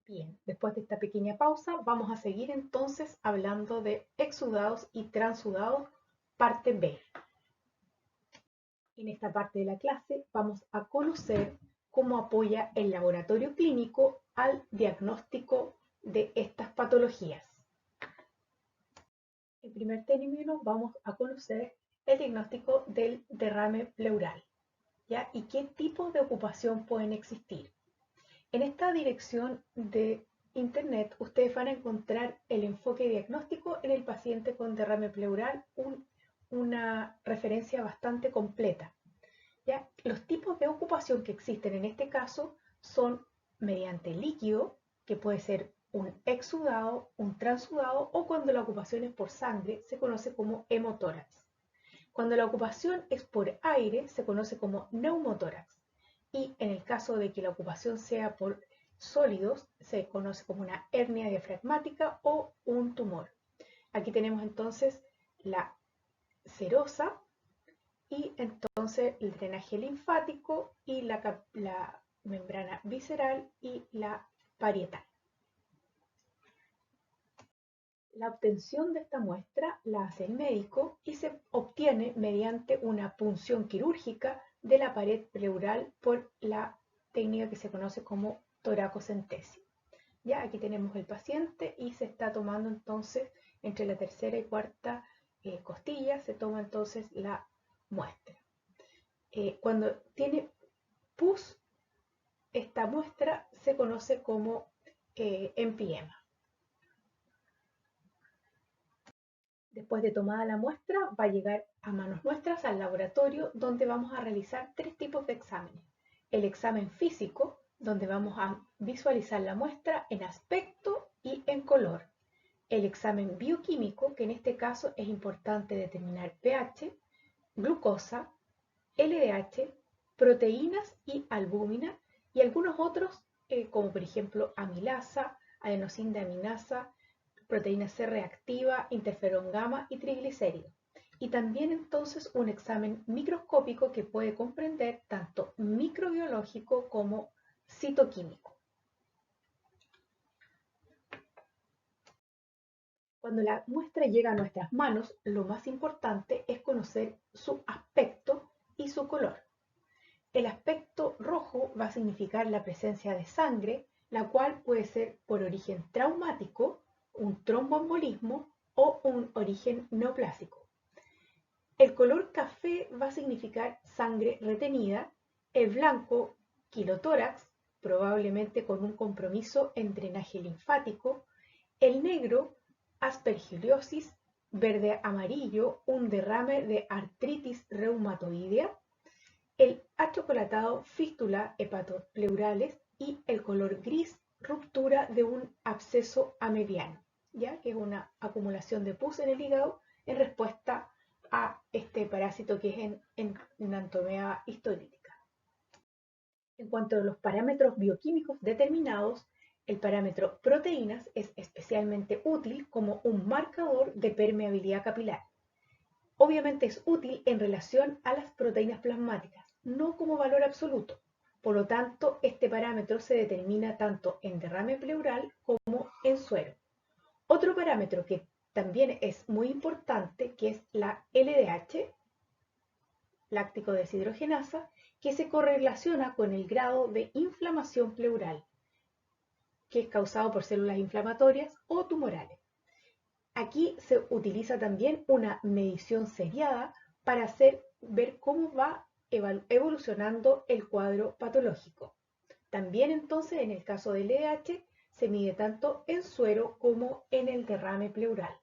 Bien, después de esta pequeña pausa, vamos a seguir entonces hablando de exudados y transudados, parte B. En esta parte de la clase vamos a conocer cómo apoya el laboratorio clínico al diagnóstico de estas patologías. En primer término vamos a conocer el diagnóstico del derrame pleural, ¿ya? Y qué tipo de ocupación pueden existir. En esta dirección de internet ustedes van a encontrar el enfoque diagnóstico en el paciente con derrame pleural, una referencia bastante completa. ¿Ya? Los tipos de ocupación que existen en este caso son mediante líquido, que puede ser un exudado, un transudado o cuando la ocupación es por sangre se conoce como hemotórax. Cuando la ocupación es por aire se conoce como neumotórax. Y en el caso de que la ocupación sea por sólidos, se conoce como una hernia diafragmática o un tumor. Aquí tenemos entonces la serosa y entonces el drenaje linfático y la membrana visceral y la parietal. La obtención de esta muestra la hace el médico y se obtiene mediante una punción quirúrgica de la pared pleural por la técnica que se conoce como toracocentesis. Ya aquí tenemos el paciente y se está tomando entonces entre la tercera y cuarta costilla, se toma entonces la muestra. Cuando tiene pus, esta muestra se conoce como empiema. Después de tomada la muestra, va a llegar a manos nuestras al laboratorio donde vamos a realizar tres tipos de exámenes. El examen físico, donde vamos a visualizar la muestra en aspecto y en color. El examen bioquímico, que en este caso es importante determinar pH, glucosa, LDH, proteínas y albúmina, y algunos otros, como por ejemplo amilasa, adenosina proteína C reactiva, interferón gamma y triglicéridos. Y también entonces un examen microscópico que puede comprender tanto microbiológico como citoquímico. Cuando la muestra llega a nuestras manos, lo más importante es conocer su aspecto y su color. El aspecto rojo va a significar la presencia de sangre, la cual puede ser por origen traumático, un tromboembolismo o un origen neoplásico. El color café va a significar sangre retenida, el blanco quilotórax, probablemente con un compromiso en drenaje linfático, el negro aspergillosis, verde amarillo, un derrame de artritis reumatoidea, el achocolatado fístula hepatopleurales y el color gris ruptura de un absceso amediano, ¿ya? Que es una acumulación de pus en el hígado en respuesta a este parásito que es en anatomía histolítica. En cuanto a los parámetros bioquímicos determinados, el parámetro proteínas es especialmente útil como un marcador de permeabilidad capilar. Obviamente es útil en relación a las proteínas plasmáticas, no como valor absoluto. Por lo tanto, este parámetro se determina tanto en derrame pleural como en suero. Otro parámetro que también es muy importante, que es la LDH, láctico deshidrogenasa, que se correlaciona con el grado de inflamación pleural, que es causado por células inflamatorias o tumorales. Aquí se utiliza también una medición seriada para ver cómo va evolucionando el cuadro patológico. También entonces en el caso del LDH se mide tanto en suero como en el derrame pleural.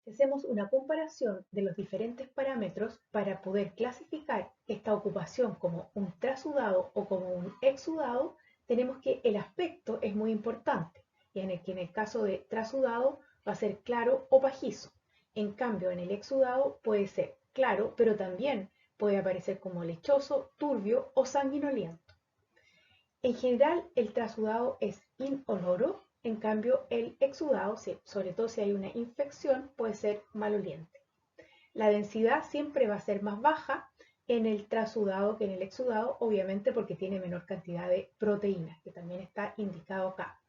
Si hacemos una comparación de los diferentes parámetros para poder clasificar esta ocupación como un trasudado o como un exudado, tenemos que el aspecto es muy importante, y en el caso de trasudado va a ser claro o pajizo. En cambio, en el exudado puede ser claro, pero también puede aparecer como lechoso, turbio o sanguinolento. En general, el trasudado es inoloro, en cambio el exudado, sobre todo si hay una infección, puede ser maloliente. La densidad siempre va a ser más baja en el trasudado que en el exudado, obviamente porque tiene menor cantidad de proteínas, que también está indicado acá.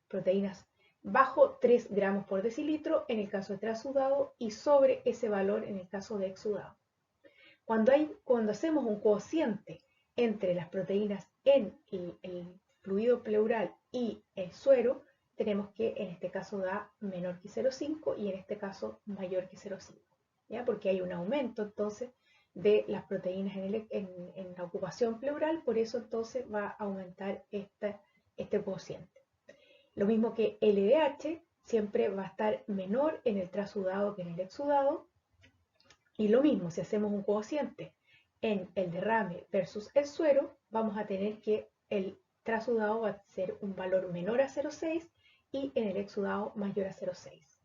Proteínas bajo 3 gramos por decilitro en el caso de trasudado y sobre ese valor en el caso de exudado. Cuando hacemos un cociente entre las proteínas en el fluido pleural y el suero, tenemos que en este caso da menor que 0,5 y en este caso mayor que 0,5, ¿ya? Porque hay un aumento entonces de las proteínas en la ocupación pleural, por eso entonces va a aumentar este cociente. Lo mismo que LDH siempre va a estar menor en el trasudado que en el exudado, y lo mismo si hacemos un cociente en el derrame versus el suero, vamos a tener que el trasudado va a ser un valor menor a 0,6 y en el exudado mayor a 0,6.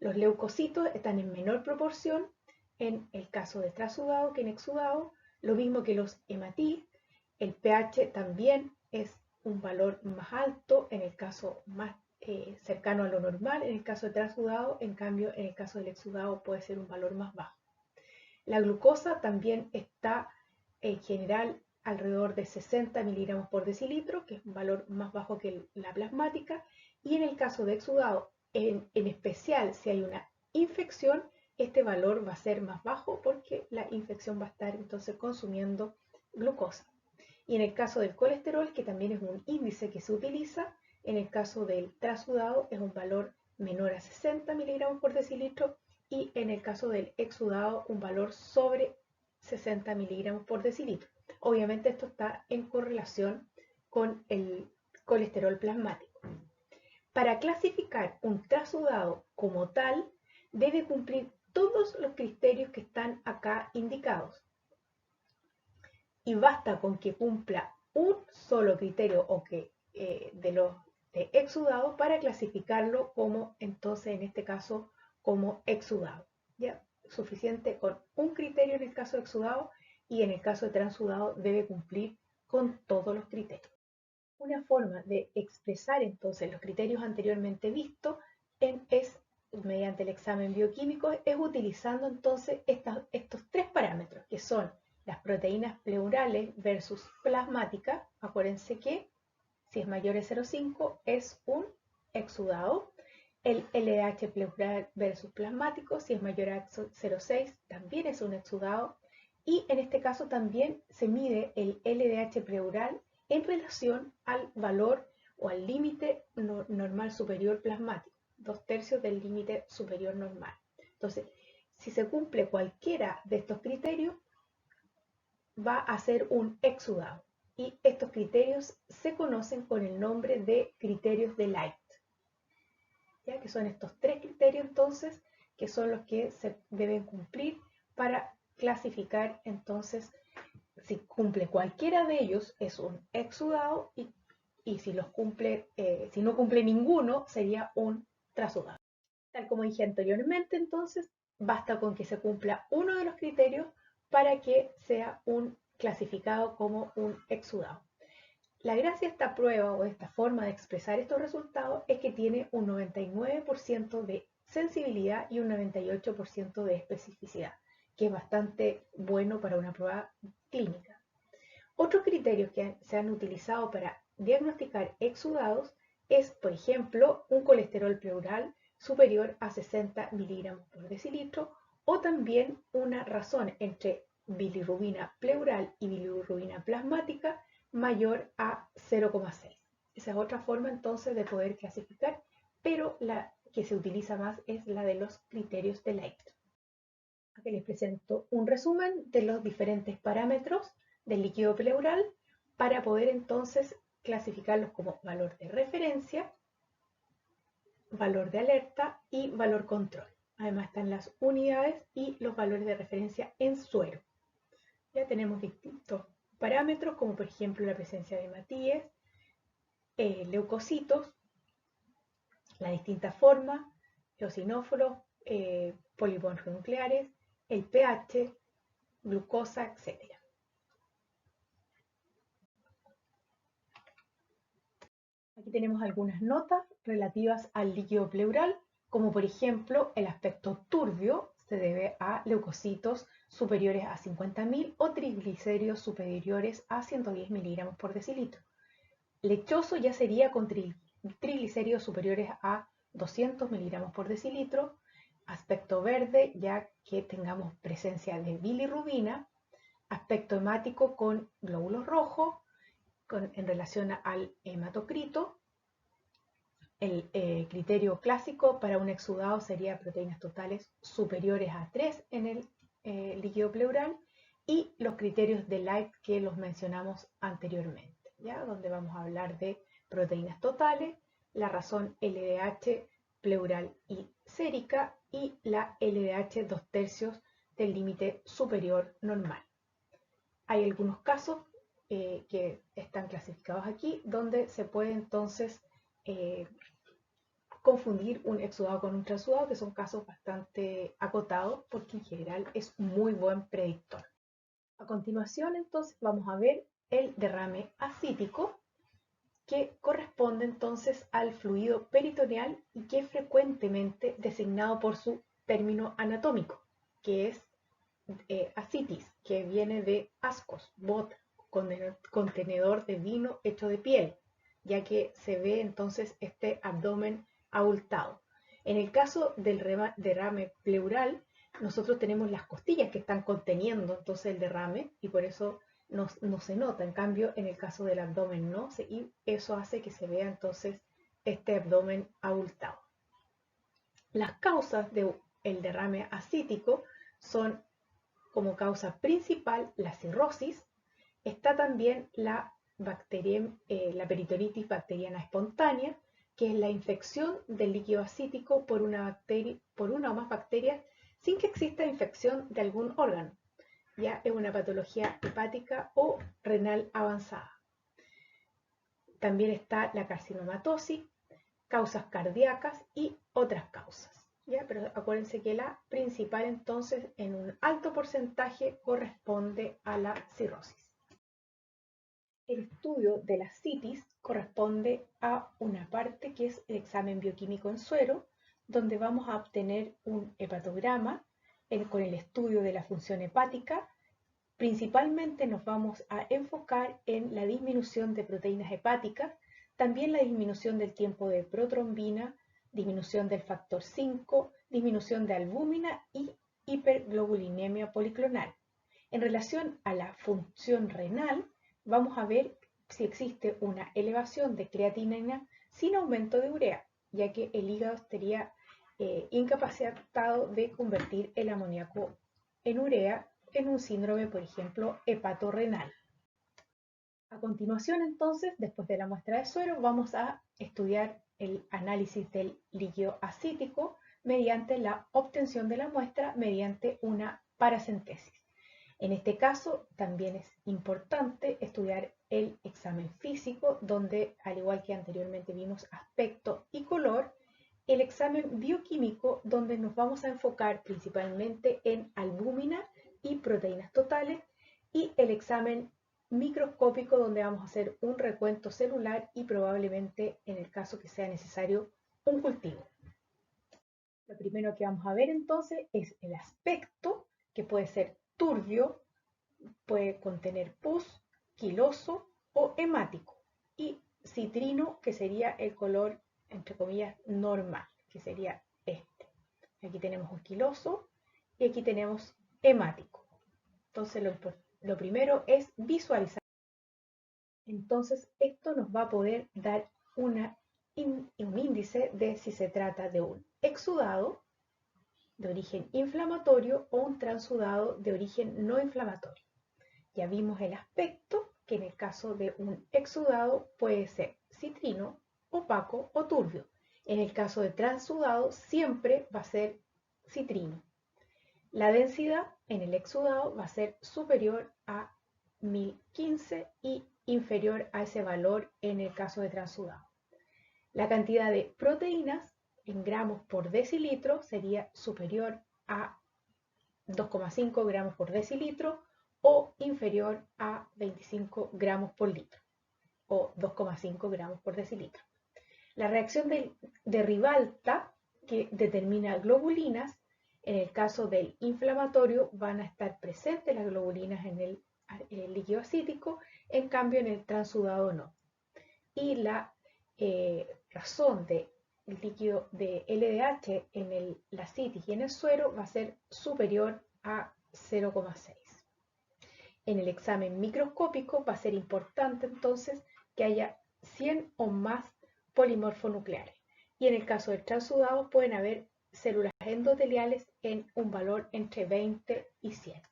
Los leucocitos están en menor proporción en el caso de trasudado que en exudado, lo mismo que los hematíes. El pH también es un valor más alto en el caso más cercano a lo normal, en el caso de trasudado, en cambio en el caso del exudado puede ser un valor más bajo. La glucosa también está en general alrededor de 60 miligramos por decilitro, que es un valor más bajo que la plasmática, y en el caso de exudado, en especial si hay una infección, este valor va a ser más bajo porque la infección va a estar entonces consumiendo glucosa. Y en el caso del colesterol, que también es un índice que se utiliza, en el caso del trasudado es un valor menor a 60 miligramos por decilitro y en el caso del exudado un valor sobre 60 miligramos por decilitro. Obviamente esto está en correlación con el colesterol plasmático. Para clasificar un trasudado como tal, debe cumplir todos los criterios que están acá indicados. Y basta con que cumpla un solo criterio o que de los de exudado para clasificarlo como, entonces en este caso, como exudado. ¿Ya? Suficiente con un criterio en el caso de exudado y en el caso de transudado debe cumplir con todos los criterios. Una forma de expresar entonces los criterios anteriormente vistos es mediante el examen bioquímico, es utilizando entonces estos tres parámetros que son las proteínas pleurales versus plasmáticas. Acuérdense que si es mayor a 0,5 es un exudado. El LDH pleural versus plasmático, si es mayor a 0,6 también es un exudado. Y en este caso también se mide el LDH pleural en relación al valor o al límite normal superior plasmático, 2/3 del límite superior normal. Entonces, si se cumple cualquiera de estos criterios, va a ser un exudado. Y estos criterios se conocen con el nombre de criterios de Light. ¿Ya? Que son estos tres criterios entonces, que son los que se deben cumplir para clasificar entonces si cumple cualquiera de ellos es un exudado y si los cumple, si no cumple ninguno sería un trasudado. Tal como dije anteriormente, entonces basta con que se cumpla uno de los criterios para que sea un clasificado como un exudado. La gracia de esta prueba o de esta forma de expresar estos resultados es que tiene un 99% de sensibilidad y un 98% de especificidad, que es bastante bueno para una prueba clínica. Otros criterios que se han utilizado para diagnosticar exudados es, por ejemplo, un colesterol pleural superior a 60 miligramos por decilitro o también una razón entre bilirrubina pleural y bilirrubina plasmática mayor a 0,6. Esa es otra forma entonces de poder clasificar, pero la que se utiliza más es la de los criterios de Light. Aquí les presento un resumen de los diferentes parámetros del líquido pleural para poder entonces clasificarlos como valor de referencia, valor de alerta y valor control. Además están las unidades y los valores de referencia en suero. Ya tenemos distintos parámetros como por ejemplo la presencia de hematíes, leucocitos, las distintas formas, eosinófilos, polipos nucleares, el pH, glucosa, etc. Aquí tenemos algunas notas relativas al líquido pleural, como por ejemplo el aspecto turbio, se debe a leucocitos superiores a 50.000 o triglicéridos superiores a 110 miligramos por decilitro. Lechoso ya sería con triglicéridos superiores a 200 miligramos por decilitro. Aspecto verde, ya que tengamos presencia de bilirrubina. Aspecto hemático con glóbulos rojos en relación al hematocrito. El criterio clásico para un exudado sería proteínas totales superiores a 3 en el líquido pleural, y los criterios de Light que los mencionamos anteriormente, ¿ya? Donde vamos a hablar de proteínas totales, la razón LDH pleural y sérica y la LDH 2/3 del límite superior normal. Hay algunos casos que están clasificados aquí donde se puede entonces confundir un exudado con un transudado, que son casos bastante acotados porque en general es muy buen predictor. A continuación entonces vamos a ver el derrame ascítico, que corresponde entonces al fluido peritoneal y que es frecuentemente designado por su término anatómico, que es ascitis, que viene de ascos, bota, contenedor de vino hecho de piel, ya que se ve entonces este abdomen abultado. En el caso del derrame pleural, nosotros tenemos las costillas que están conteniendo entonces el derrame y por eso no se nota. En cambio, en el caso del abdomen no, y eso hace que se vea entonces este abdomen abultado. Las causas del derrame ascítico son como causa principal la cirrosis. Está también la peritonitis bacteriana espontánea, que es la infección del líquido ascítico por una o más bacterias sin que exista infección de algún órgano. Ya es una patología hepática o renal avanzada. También está la carcinomatosis, causas cardíacas y otras causas. ¿Ya? Pero acuérdense que la principal entonces en un alto porcentaje corresponde a la cirrosis. El estudio de la citis corresponde a una parte que es el examen bioquímico en suero, donde vamos a obtener un hepatograma con el estudio de la función hepática. Principalmente nos vamos a enfocar en la disminución de proteínas hepáticas, también la disminución del tiempo de protrombina, disminución del factor 5, disminución de albúmina y hiperglobulinemia policlonal. En relación a la función renal, vamos a ver si existe una elevación de creatinina sin aumento de urea, ya que el hígado estaría incapacitado de convertir el amoníaco en urea en un síndrome, por ejemplo, hepatorrenal. A continuación, entonces, después de la muestra de suero, vamos a estudiar el análisis del líquido ascítico mediante la obtención de la muestra mediante una paracentesis. En este caso, también es importante estudiar el examen físico, donde, al igual que anteriormente vimos aspecto y color, el examen bioquímico, donde nos vamos a enfocar principalmente en albúmina y proteínas totales, y el examen microscópico, donde vamos a hacer un recuento celular y probablemente, en el caso que sea necesario, un cultivo. Lo primero que vamos a ver entonces es el aspecto, que puede ser turbio, puede contener pus, quiloso o hemático, y citrino, que sería el color, entre comillas, normal, que sería este. Aquí tenemos un quiloso y aquí tenemos hemático. Entonces lo primero es visualizar. Entonces esto nos va a poder dar un índice de si se trata de un exudado de origen inflamatorio o un transudado de origen no inflamatorio. Ya vimos el aspecto, que en el caso de un exudado puede ser citrino, opaco o turbio. En el caso de transudado siempre va a ser citrino. La densidad en el exudado va a ser superior a 1015 y inferior a ese valor en el caso de transudado. La cantidad de proteínas en gramos por decilitro sería superior a 2,5 gramos por decilitro o inferior a 25 gramos por litro o 2,5 gramos por decilitro. La reacción de Ribalta, que determina globulinas, En el caso del inflamatorio van a estar presentes las globulinas en el líquido acítico, en cambio en el transudado no. Y la razón del líquido de LDH en la ascitis y en el suero va a ser superior a 0,6. En el examen microscópico va a ser importante entonces que haya 100 o más polimorfonucleares. Y en el caso del transudado pueden haber células endoteliales en un valor entre 20 y 100.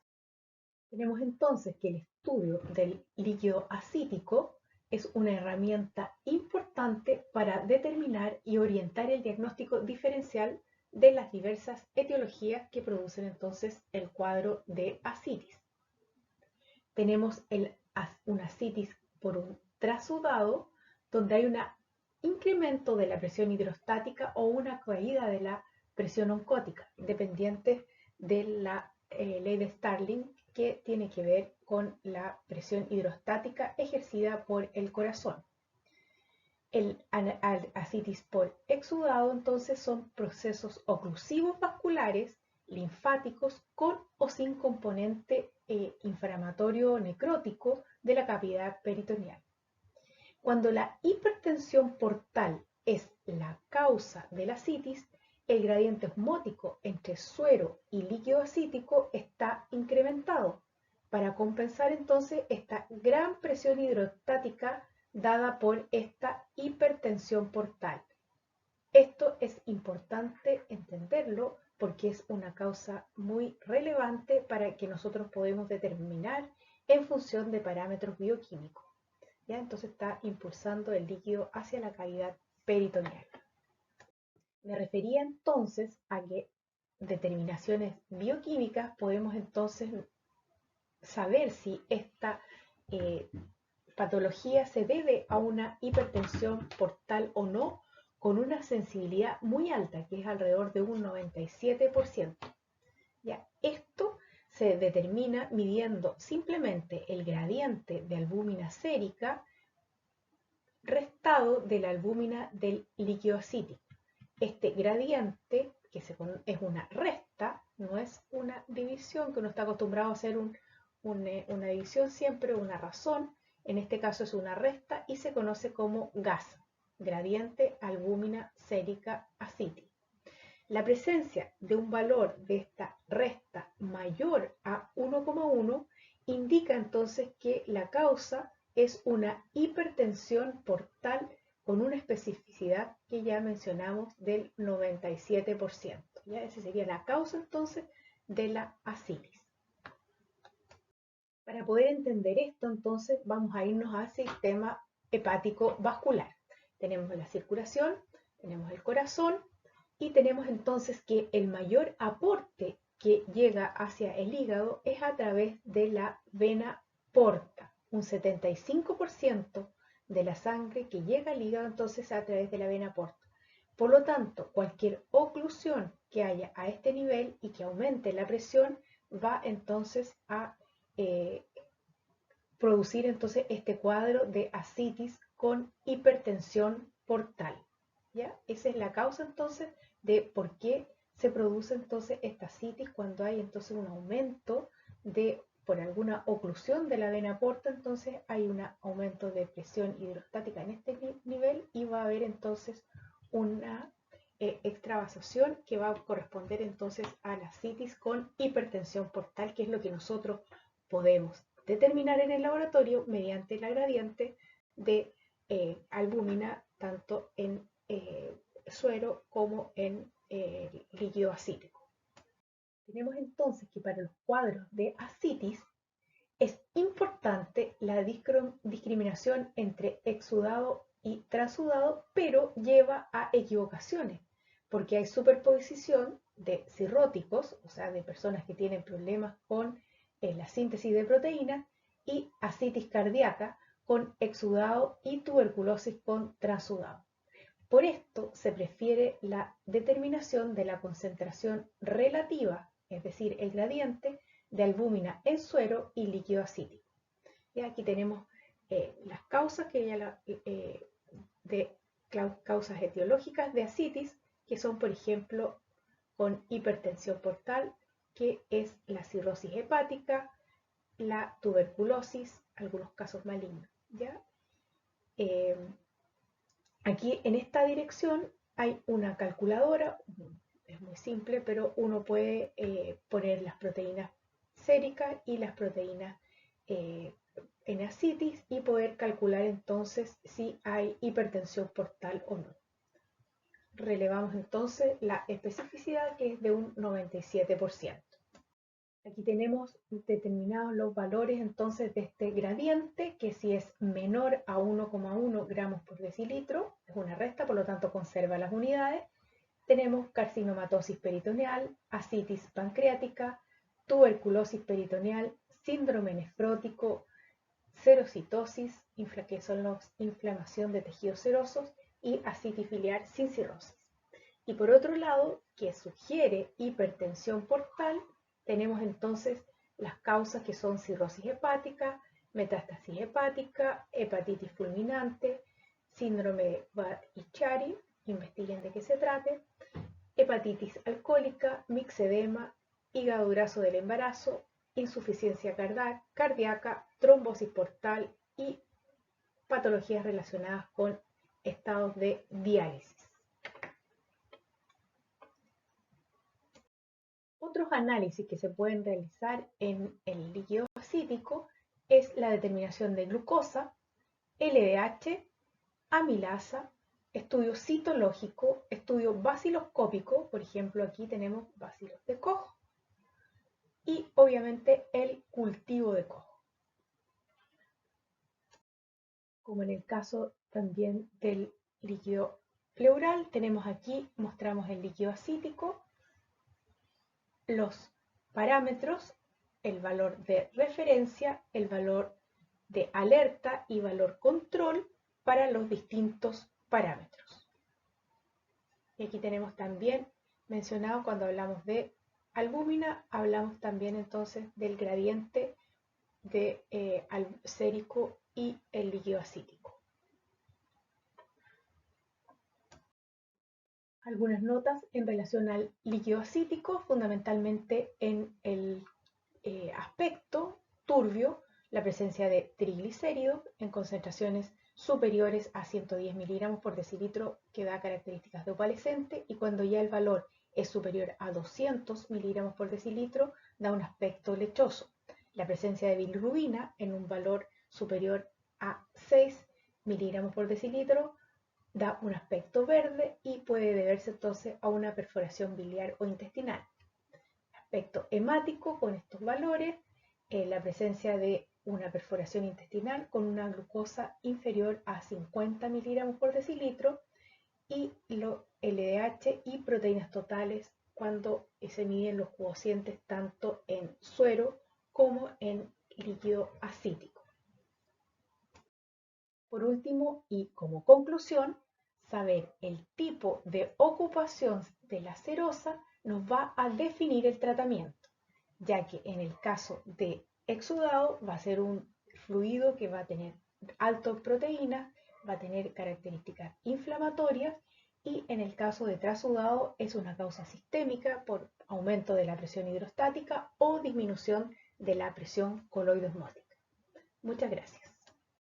Tenemos entonces que el estudio del líquido acítico es una herramienta importante para determinar y orientar el diagnóstico diferencial de las diversas etiologías que producen entonces el cuadro de ascitis. Tenemos una ascitis por un transudado, donde hay un incremento de la presión hidrostática o una caída de la presión oncótica, dependientes de la ley de Starling, que tiene que ver con la presión hidrostática ejercida por el corazón. El ascitis por exudado, entonces, son procesos oclusivos vasculares linfáticos con o sin componente inflamatorio necrótico de la cavidad peritoneal. Cuando la hipertensión portal es la causa de la ascitis, el gradiente osmótico entre suero y líquido acítico está incrementado para compensar entonces esta gran presión hidrostática dada por esta hipertensión portal. Esto es importante entenderlo porque es una causa muy relevante para que nosotros podamos determinar en función de parámetros bioquímicos. ¿Ya? Entonces está impulsando el líquido hacia la cavidad peritoneal. Me refería entonces a que determinaciones bioquímicas podemos entonces saber si esta patología se debe a una hipertensión portal o no, con una sensibilidad muy alta, que es alrededor de un 97%. ¿Ya? Esto se determina midiendo simplemente el gradiente de albúmina sérica restado de la albúmina del líquido acítico. Este gradiente, que es una resta, no es una división, que uno está acostumbrado a hacer una división siempre, una razón. En este caso es una resta y se conoce como GAS, gradiente albúmina sérica acítica. La presencia de un valor de esta resta mayor a 1,1 indica entonces que la causa es una hipertensión portal con una especificidad que ya mencionamos del 97%. ¿Ya? Esa sería la causa entonces de la ascitis. Para poder entender esto, entonces vamos a irnos al sistema hepático vascular. Tenemos la circulación, tenemos el corazón y tenemos entonces que el mayor aporte que llega hacia el hígado es a través de la vena porta. Un 75% de la sangre que llega al hígado entonces a través de la vena porta. Por lo tanto, cualquier oclusión que haya a este nivel y que aumente la presión va entonces a producir entonces este cuadro de ascitis con hipertensión portal. ¿Ya? Esa es la causa entonces de por qué se produce entonces esta ascitis cuando hay entonces un aumento por alguna oclusión de la vena porta, entonces hay un aumento de presión hidrostática en este nivel y va a haber entonces una extravasación que va a corresponder entonces a la ascitis con hipertensión portal, que es lo que nosotros podemos determinar en el laboratorio mediante la gradiente de albúmina tanto en suero como en líquido acítico. Tenemos entonces que para los cuadros de ascitis es importante la discriminación entre exudado y transudado, pero lleva a equivocaciones, porque hay superposición de cirróticos, o sea, de personas que tienen problemas con la síntesis de proteínas, y ascitis cardíaca con exudado y tuberculosis con transudado. Por esto se prefiere la determinación de la concentración relativa, es decir, el gradiente de albúmina en suero y líquido acítico. Y aquí tenemos las causas causas etiológicas de ascitis, que son, por ejemplo, con hipertensión portal, que es la cirrosis hepática, la tuberculosis, algunos casos malignos, ¿ya? Aquí en esta dirección hay una calculadora, es muy simple, pero uno puede poner las proteínas séricas y las proteínas en ascitis y poder calcular entonces si hay hipertensión portal o no. Relevamos entonces la especificidad, que es de un 97%. Aquí tenemos determinados los valores entonces de este gradiente, que si es menor a 1,1 gramos por decilitro, es una resta, por lo tanto conserva las unidades. Tenemos carcinomatosis peritoneal, ascitis pancreática, tuberculosis peritoneal, síndrome nefrótico, serocitosis, que son la inflamación de tejidos serosos, y ascitis biliar sin cirrosis. Y por otro lado, que sugiere hipertensión portal, tenemos entonces las causas que son cirrosis hepática, metástasis hepática, hepatitis fulminante, síndrome de Budd-Chiari, investiguen de qué se trate, hepatitis alcohólica, mixedema, hígado graso del embarazo, insuficiencia cardíaca, trombosis portal y patologías relacionadas con estados de diálisis. Otros análisis que se pueden realizar en el líquido ascítico es la determinación de glucosa, LDH, amilasa, estudio citológico, estudio baciloscópico, por ejemplo aquí tenemos bacilos de Koch, y obviamente el cultivo de Koch. Como en el caso también del líquido pleural, tenemos aquí, mostramos el líquido ascítico, los parámetros, el valor de referencia, el valor de alerta y valor control para los distintos parámetros. Y aquí tenemos también mencionado, cuando hablamos de albúmina, hablamos también entonces del gradiente de sérico y el líquido ascítico. Algunas notas en relación al líquido ascítico, fundamentalmente en el aspecto turbio, la presencia de triglicéridos en concentraciones superiores a 110 miligramos por decilitro, que da características de opalescente, y cuando ya el valor es superior a 200 miligramos por decilitro, da un aspecto lechoso. La presencia de bilirrubina en un valor superior a 6 miligramos por decilitro da un aspecto verde y puede deberse entonces a una perforación biliar o intestinal. Aspecto hemático con estos valores, la presencia de una perforación intestinal con una glucosa inferior a 50 miligramos por decilitro, y lo LDH y proteínas totales cuando se miden los cocientes tanto en suero como en líquido ascítico. Por último, y como conclusión, saber el tipo de ocupación de la serosa nos va a definir el tratamiento, ya que en el caso de exudado va a ser un fluido que va a tener alto en proteínas, va a tener características inflamatorias, y en el caso de trasudado es una causa sistémica por aumento de la presión hidrostática o disminución de la presión coloidosmótica. Muchas gracias.